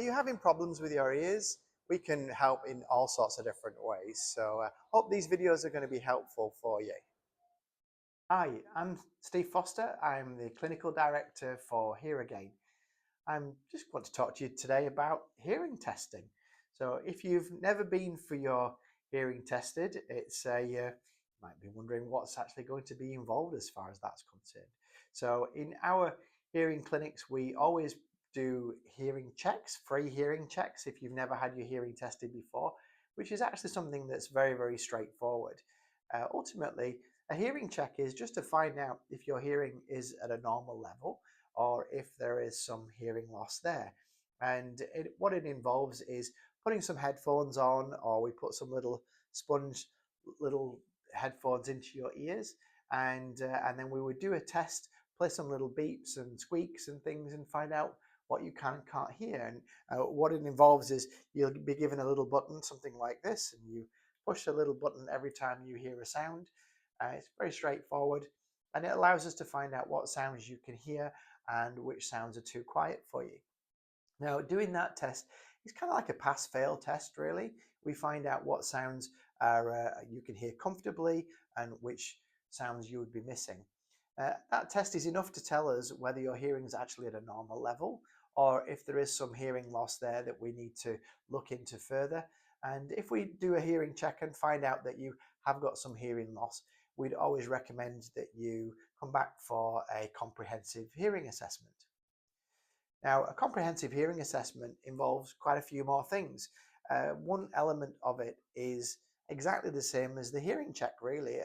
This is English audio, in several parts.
Are you having problems with your ears? We can help in all sorts of different ways. So hope these videos are going to be helpful for you. Hi, I'm Steve Foster. I'm the Clinical Director for Hear Again. I'm just want to talk to you today about hearing testing. So if you've never been for your hearing tested, might be wondering what's actually going to be involved as far as that's concerned. So in our hearing clinics, we always do hearing checks, free hearing checks if you've never had your hearing tested before, which is actually something that's very, very straightforward. Ultimately, a hearing check is just to find out if your hearing is at a normal level or if there is some hearing loss there. And what it involves is putting some headphones on, or we put some little sponge little headphones into your ears, and then we would do a test, play some little beeps and squeaks and things, and find out what you can and can't hear. And what it involves is you'll be given a little button, something like this, and you push a little button every time you hear a sound. It's very straightforward, and it allows us to find out what sounds you can hear and which sounds are too quiet for you. Now, doing that test is kind of like a pass-fail test, really. We find out what sounds you can hear comfortably and which sounds you would be missing. That test is enough to tell us whether your hearing is actually at a normal level or if there is some hearing loss there that we need to look into further. And if we do a hearing check and find out that you have got some hearing loss, we'd always recommend that you come back for a comprehensive hearing assessment. Now, a comprehensive hearing assessment involves quite a few more things. One element of it is exactly the same as the hearing check, really,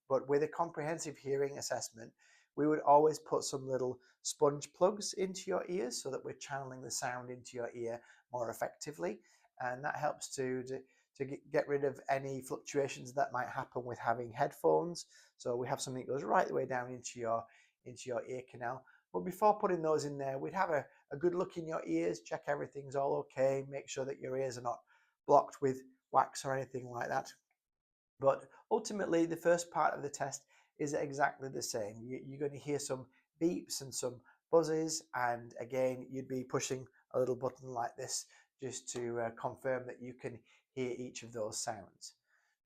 but with a comprehensive hearing assessment, we would always put some little sponge plugs into your ears so that we're channeling the sound into your ear more effectively. And that helps to get rid of any fluctuations that might happen with having headphones. So we have something that goes right the way down into your ear canal. But before putting those in there, we'd have a good look in your ears, check everything's all okay, make sure that your ears are not blocked with wax or anything like that. But ultimately, the first part of the test is exactly the same. You're going to hear some beeps and some buzzes, and again, you'd be pushing a little button like this just to confirm that you can hear each of those sounds.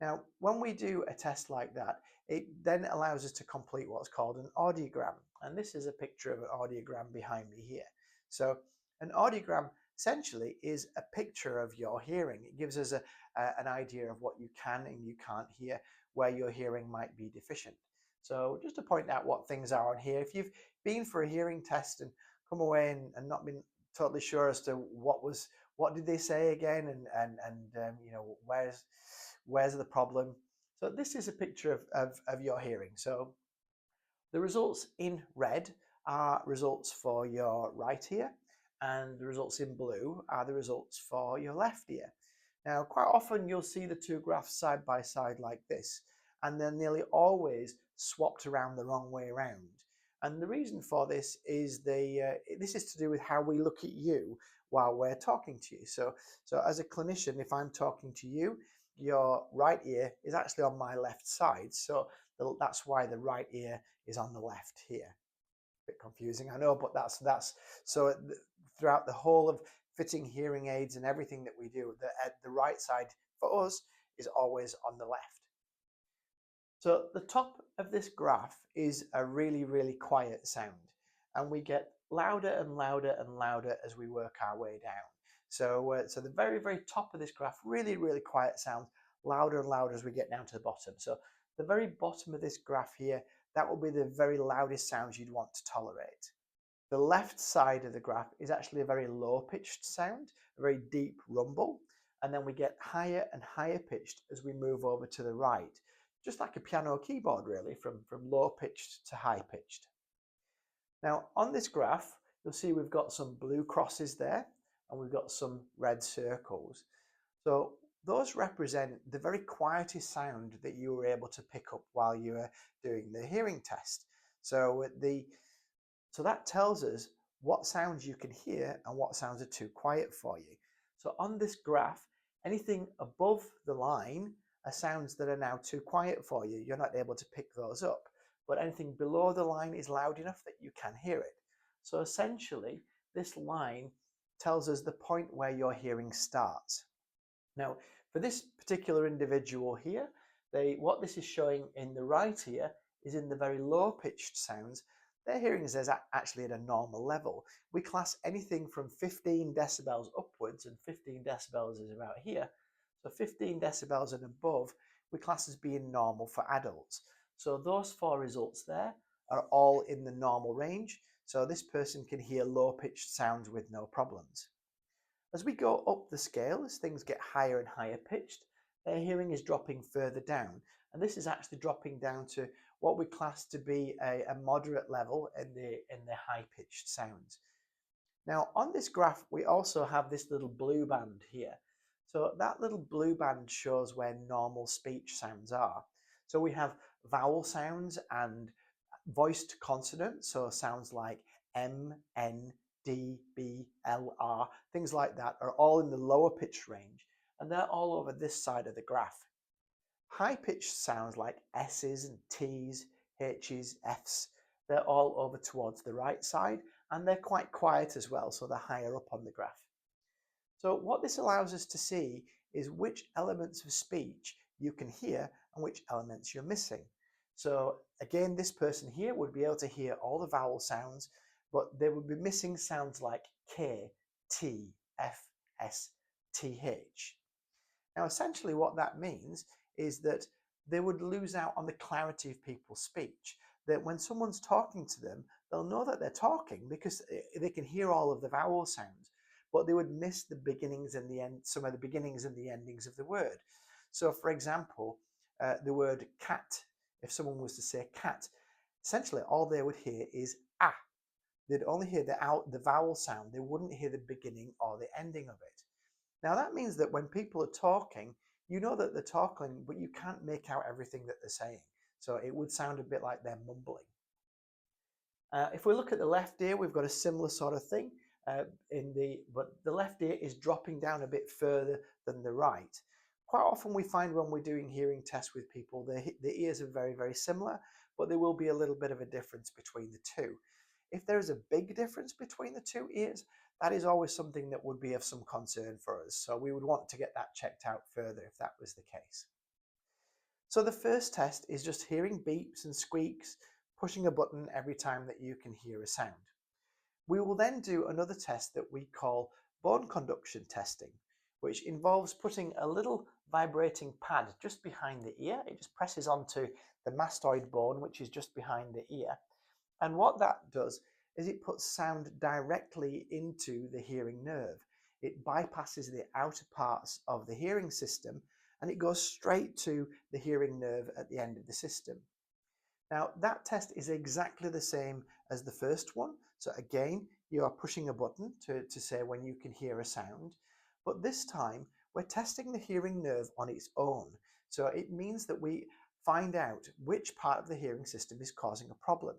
Now, when we do a test like that, it then allows us to complete what's called an audiogram. And this is a picture of an audiogram behind me here. So an audiogram essentially is a picture of your hearing. It gives us an idea of what you can and you can't hear, where your hearing might be deficient. So just to point out what things are on here, if you've been for a hearing test and come away and not been totally sure as to what did they say again, and where's the problem. So this is a picture of your hearing. So the results in red are results for your right ear, and the results in blue are the results for your left ear. Now, quite often you'll see the two graphs side by side like this, and they're nearly always swapped around the wrong way around. And the reason for this is this is to do with how we look at you while we're talking to you. So as a clinician, if I'm talking to you, your right ear is actually on my left side. So that's why the right ear is on the left here. A bit confusing, I know, but that's so throughout the whole of fitting hearing aids and everything that we do, the right side for us is always on the left. So the top of this graph is a really, really quiet sound, and we get louder and louder and louder as we work our way down. So the very, very top of this graph, really, really quiet sound, louder and louder as we get down to the bottom. So the very bottom of this graph here, that will be the very loudest sounds you'd want to tolerate. The left side of the graph is actually a very low pitched sound, a very deep rumble, and then we get higher and higher pitched as we move over to the right, just like a piano keyboard really, from low pitched to high pitched. Now on this graph, you'll see we've got some blue crosses there, and we've got some red circles. So those represent the very quietest sound that you were able to pick up while you were doing the hearing test. So that tells us what sounds you can hear and what sounds are too quiet for you. So on this graph, anything above the line are sounds that are now too quiet for you. You're not able to pick those up. But anything below the line is loud enough that you can hear it. So essentially, this line tells us the point where your hearing starts. Now, for this particular individual here, what this is showing in the right ear is in the very low pitched sounds. Their hearing is actually at a normal level. We class anything from 15 decibels upwards, and 15 decibels is about here. So 15 decibels and above, we class as being normal for adults. So those four results there are all in the normal range. So this person can hear low pitched sounds with no problems. As we go up the scale, as things get higher and higher pitched, their hearing is dropping further down. And this is actually dropping down to what we class to be a moderate level in the high-pitched sounds. Now, on this graph, we also have this little blue band here. So that little blue band shows where normal speech sounds are. So we have vowel sounds and voiced consonants, so sounds like M, N, D, B, L, R, things like that are all in the lower pitch range, and they're all over this side of the graph. High-pitched sounds like S's and T's, H's, F's, they're all over towards the right side, and they're quite quiet as well, so they're higher up on the graph. So what this allows us to see is which elements of speech you can hear and which elements you're missing. So again, this person here would be able to hear all the vowel sounds, but they would be missing sounds like K, T, F, S, TH. Now, essentially what that means is that they would lose out on the clarity of people's speech. That when someone's talking to them, they'll know that they're talking because they can hear all of the vowel sounds, but they would miss the beginnings and the end, some of the beginnings and the endings of the word. So, for example, the word cat, if someone was to say cat, essentially all they would hear is ah. They'd only hear the vowel sound. They wouldn't hear the beginning or the ending of it. Now that means that when people are talking, you know that they're talking, but you can't make out everything that they're saying. So it would sound a bit like they're mumbling. If we look at the left ear, we've got a similar sort of thing. But the left ear is dropping down a bit further than the right. Quite often we find when we're doing hearing tests with people, the ears are very, very similar, but there will be a little bit of a difference between the two. If there is a big difference between the two ears, that is always something that would be of some concern for us. So we would want to get that checked out further if that was the case. So the first test is just hearing beeps and squeaks, pushing a button every time that you can hear a sound. We will then do another test that we call bone conduction testing, which involves putting a little vibrating pad just behind the ear. It just presses onto the mastoid bone, which is just behind the ear. And what that does is it puts sound directly into the hearing nerve. It bypasses the outer parts of the hearing system and it goes straight to the hearing nerve at the end of the system. Now that test is exactly the same as the first one. So again, you are pushing a button to say when you can hear a sound, but this time we're testing the hearing nerve on its own. So it means that we find out which part of the hearing system is causing a problem.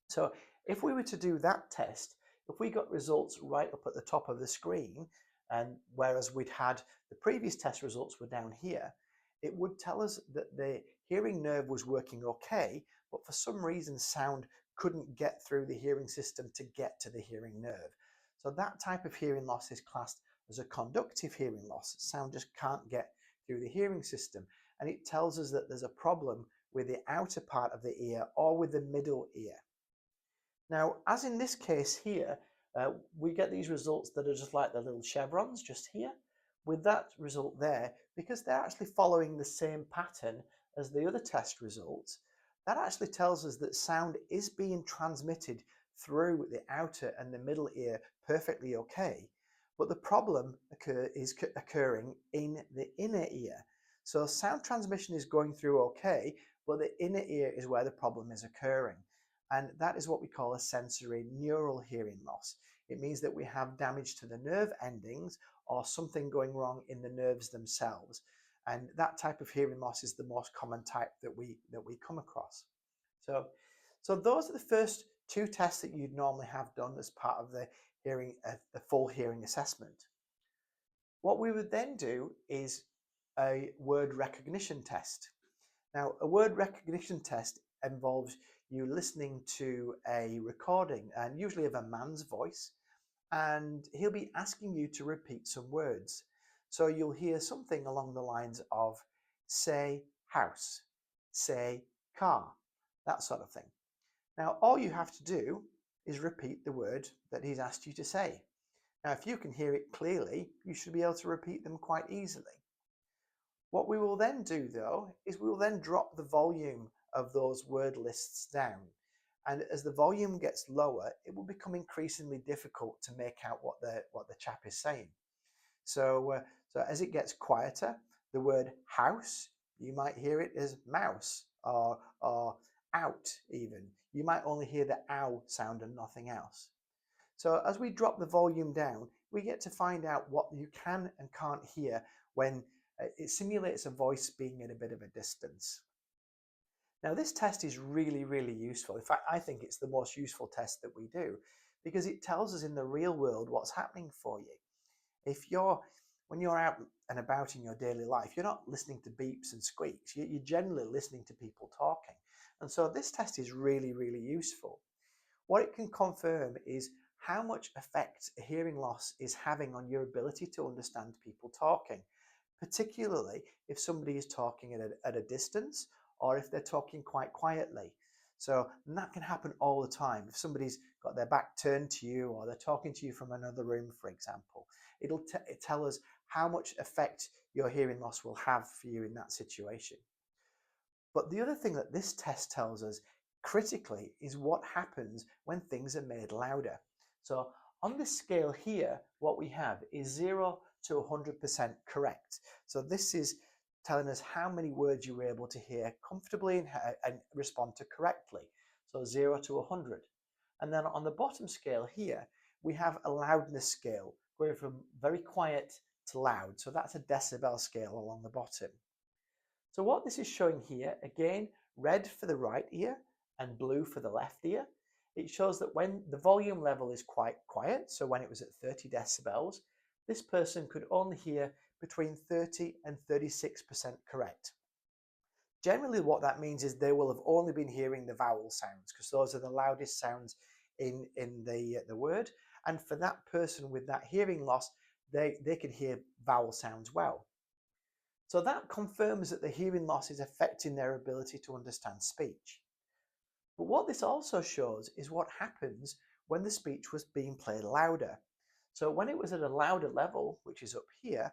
So if we were to do that test, if we got results right up at the top of the screen, and whereas we'd had the previous test results were down here, it would tell us that the hearing nerve was working okay, but for some reason sound couldn't get through the hearing system to get to the hearing nerve. So that type of hearing loss is classed as a conductive hearing loss. Sound just can't get through the hearing system, and it tells us that there's a problem with the outer part of the ear or with the middle ear. Now, as in this case here, we get these results that are just like the little chevrons just here. With that result there, because they're actually following the same pattern as the other test results, that actually tells us that sound is being transmitted through the outer and the middle ear perfectly okay, but the problem is occurring in the inner ear. So sound transmission is going through okay, but the inner ear is where the problem is occurring. And that is what we call a sensory neural hearing loss. It means that we have damage to the nerve endings or something going wrong in the nerves themselves. And that type of hearing loss is the most common type that we come across. So those are the first two tests that you'd normally have done as part of the full hearing assessment. What we would then do is a word recognition test. Now, a word recognition test involves you listening to a recording, and usually of a man's voice, and he'll be asking you to repeat some words. So you'll hear something along the lines of say house, say car, that sort of thing. Now, all you have to do is repeat the word that he's asked you to say. Now, if you can hear it clearly, you should be able to repeat them quite easily. What we will then do, though, is we will then drop the volume of those word lists down. And as the volume gets lower, it will become increasingly difficult to make out what the chap is saying. So as it gets quieter, the word house, you might hear it as mouse or out even. You might only hear the ow sound and nothing else. So as we drop the volume down, we get to find out what you can and can't hear when it simulates a voice being at a bit of a distance. Now this test is really, really useful. In fact, I think it's the most useful test that we do because it tells us in the real world what's happening for you. When you're out and about in your daily life, you're not listening to beeps and squeaks. You're generally listening to people talking. And so this test is really, really useful. What it can confirm is how much effect a hearing loss is having on your ability to understand people talking, particularly if somebody is talking at a distance or if they're talking quite quietly. So that can happen all the time. If somebody's got their back turned to you or they're talking to you from another room, for example, it'll tell us how much effect your hearing loss will have for you in that situation. But the other thing that this test tells us critically is what happens when things are made louder. So on this scale here, what we have is 0 to 100% correct. So this is telling us how many words you were able to hear comfortably and respond to correctly. So 0 to 100. And then on the bottom scale here, we have a loudness scale going from very quiet to loud. So that's a decibel scale along the bottom. So what this is showing here, again, red for the right ear and blue for the left ear, it shows that when the volume level is quite quiet, so when it was at 30 decibels, this person could only hear between 30 and 36% correct. Generally what that means is they will have only been hearing the vowel sounds because those are the loudest sounds in the word. And for that person with that hearing loss, they can hear vowel sounds well. So that confirms that the hearing loss is affecting their ability to understand speech. But what this also shows is what happens when the speech was being played louder. So when it was at a louder level, which is up here,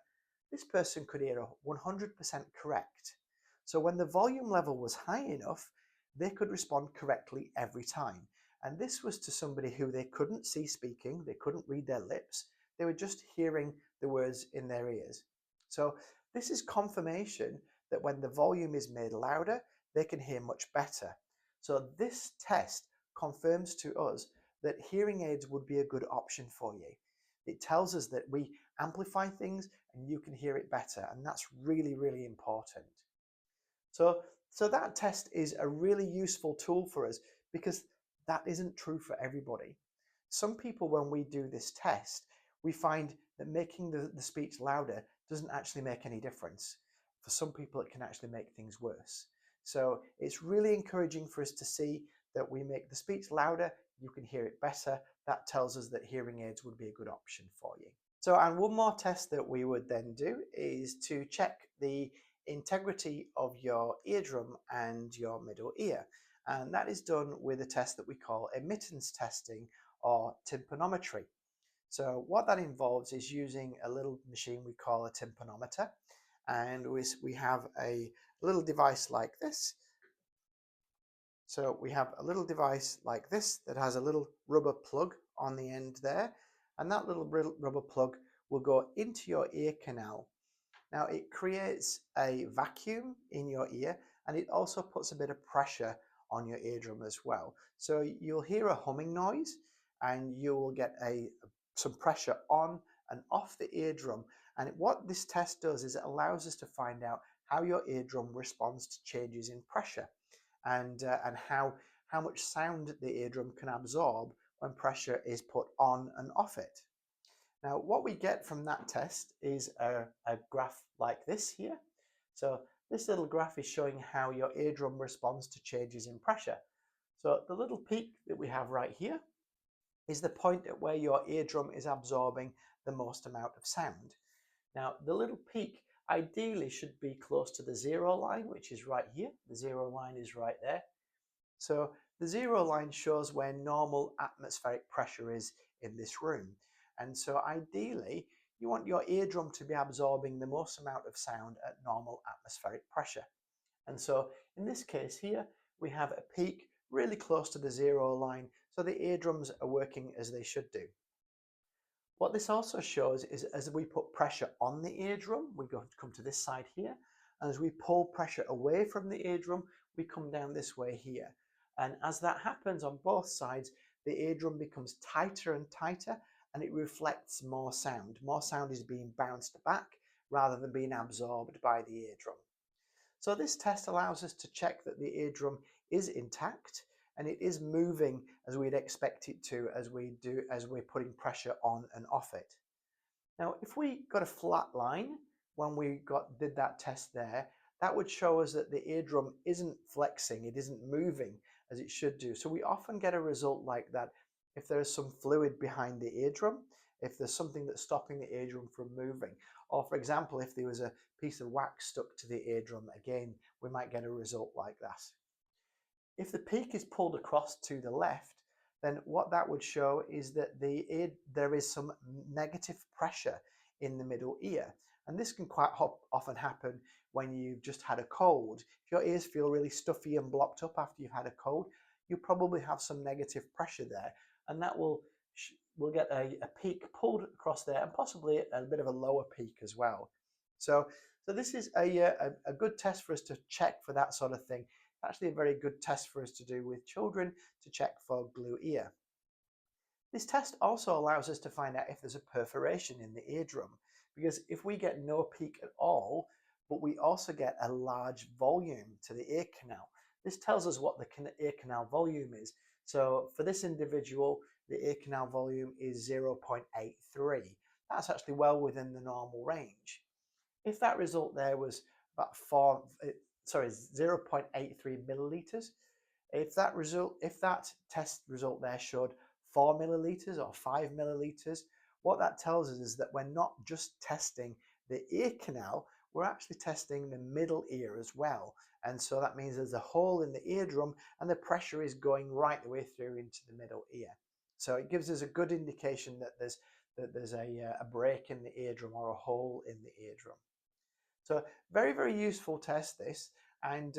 this person could hear 100% correct. So when the volume level was high enough, they could respond correctly every time. And this was to somebody who they couldn't see speaking, they couldn't read their lips, they were just hearing the words in their ears. So this is confirmation that when the volume is made louder, they can hear much better. So this test confirms to us that hearing aids would be a good option for you. It tells us that we amplify things and you can hear it better, and that's really, really important. So that test is a really useful tool for us because that isn't true for everybody. Some people, when we do this test, we find that making the speech louder doesn't actually make any difference. For some people, it can actually make things worse. So it's really encouraging for us to see that we make the speech louder, you can hear it better. That tells us that hearing aids would be a good option for you. So, and one more test that we would then do is to check the integrity of your eardrum and your middle ear. And that is done with a test that we call emittance testing or tympanometry. So what that involves is using a little machine we call a tympanometer, and we have a little device like this. So we have a little device like this that has a little rubber plug on the end there, and that little rubber plug will go into your ear canal. Now it creates a vacuum in your ear, and it also puts a bit of pressure on your eardrum as well. So you'll hear a humming noise, and you will get some pressure on and off the eardrum. And what this test does is it allows us to find out how your eardrum responds to changes in pressure, and how much sound the eardrum can absorb when pressure is put on and off it. Now, what we get from that test is a graph like this here. So this little graph is showing how your eardrum responds to changes in pressure. So the little peak that we have right here is the point at where your eardrum is absorbing the most amount of sound. Now, the little peak ideally should be close to the zero line, which is right here. The zero line is right there. So the zero line shows where normal atmospheric pressure is in this room. And so ideally, you want your eardrum to be absorbing the most amount of sound at normal atmospheric pressure. And so in this case here, we have a peak really close to the zero line, so the eardrums are working as they should do. What this also shows is as we put pressure on the eardrum, we come to this side here, and as we pull pressure away from the eardrum, we come down this way here. And as that happens on both sides, the eardrum becomes tighter and tighter, and it reflects more sound. More sound is being bounced back rather than being absorbed by the eardrum. So this test allows us to check that the eardrum is intact and it is moving as we'd expect it to as we're putting pressure on and off it. Now, if we got a flat line when we did that test there, that would show us that the eardrum isn't flexing, it isn't moving as it should do. So we often get a result like that if there is some fluid behind the eardrum, if there's something that's stopping the eardrum from moving, or for example, if there was a piece of wax stuck to the eardrum, again, we might get a result like that. If the peak is pulled across to the left, then what that would show is that there is some negative pressure in the middle ear. And this can quite often happen when you've just had a cold. If your ears feel really stuffy and blocked up after you've had a cold, you probably have some negative pressure there. And that will get a peak pulled across there and possibly a bit of a lower peak as well. So this is a good test for us to check for that sort of thing. Actually a very good test for us to do with children to check for glue ear. This test also allows us to find out if there's a perforation in the eardrum, because if we get no peak at all, but we also get a large volume to the ear canal, this tells us what the ear canal volume is. So for this individual, the ear canal volume is 0.83. That's actually well within the normal range. If that result there was about 0.83 milliliters, if that test result there showed 4 milliliters or 5 milliliters, what that tells us is that we're not just testing the ear canal, we're actually testing the middle ear as well. And so that means there's a hole in the eardrum and the pressure is going right the way through into the middle ear. So it gives us a good indication that there's a break in the eardrum or a hole in the eardrum. So very, very useful test this. And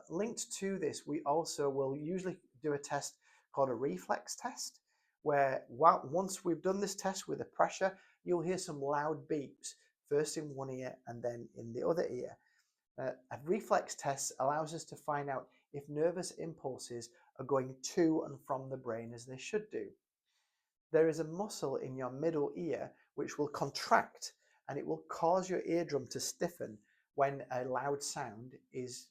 linked to this, we also will usually do a test called a reflex test, where once we've done this test with the pressure, you'll hear some loud beeps, first in one ear and then in the other ear. A reflex test allows us to find out if nervous impulses are going to and from the brain as they should do. There is a muscle in your middle ear which will contract and it will cause your eardrum to stiffen when a loud sound is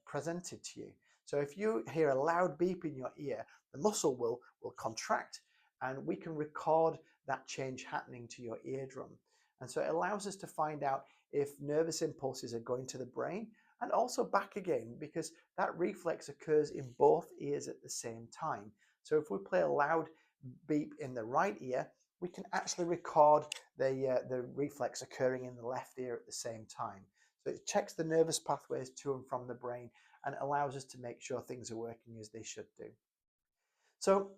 presented to you. So if you hear a loud beep in your ear, the muscle will contract and we can record that change happening to your eardrum. And so it allows us to find out if nervous impulses are going to the brain and also back again, because that reflex occurs in both ears at the same time. So if we play a loud beep in the right ear, we can actually record the reflex occurring in the left ear at the same time. So it checks the nervous pathways to and from the brain and allows us to make sure things are working as they should do. So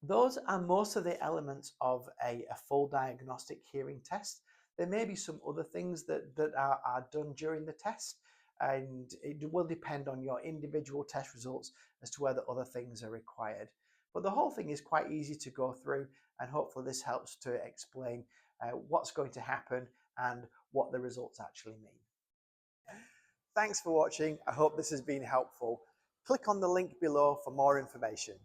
those are most of the elements of a full diagnostic hearing test. There may be some other things that are done during the test, and it will depend on your individual test results as to whether other things are required. But the whole thing is quite easy to go through, and hopefully this helps to explain what's going to happen and what the results actually mean. Thanks for watching. I hope this has been helpful. Click on the link below for more information.